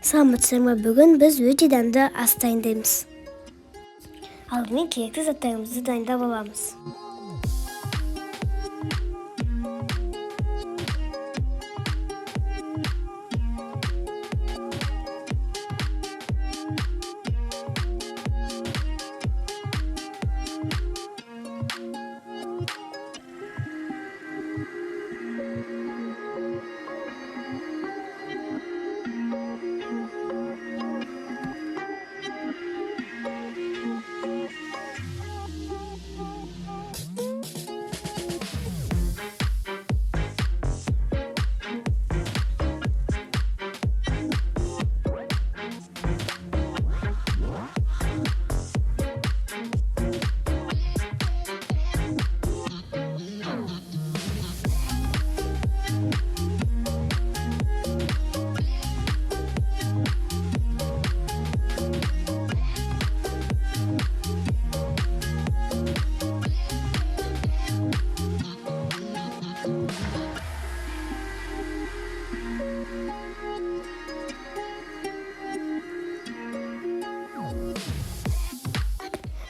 Саламатсыздарбы, бүгін біз өте дәмді ас дайындаймыз. Алдымен керекті заттарымызды дайындап аламыз.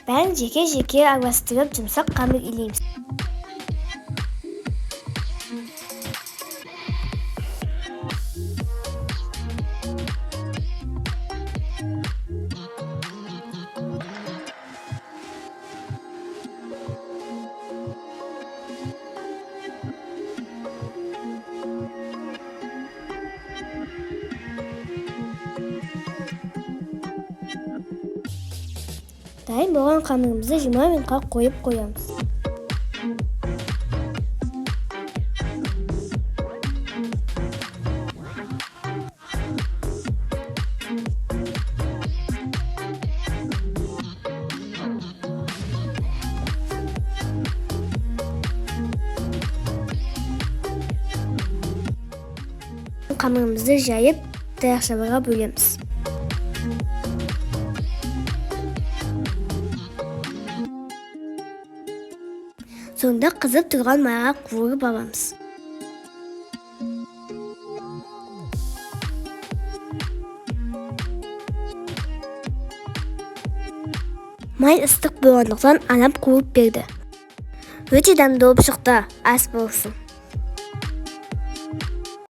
Бәрін жеке-жеке араластырып, жұмсақ қамыр илейміз. Дайын болған қамырымызды 20 минутқа қойып қоямыз. Қамырымызды жайып, таяқшаларға бөлеміз. Сонда қызып тұрған майға қуырып аламыз. Май ыстық болғандықтан анам қуырып берді. Өте дәмді болып шықты, ас болсын.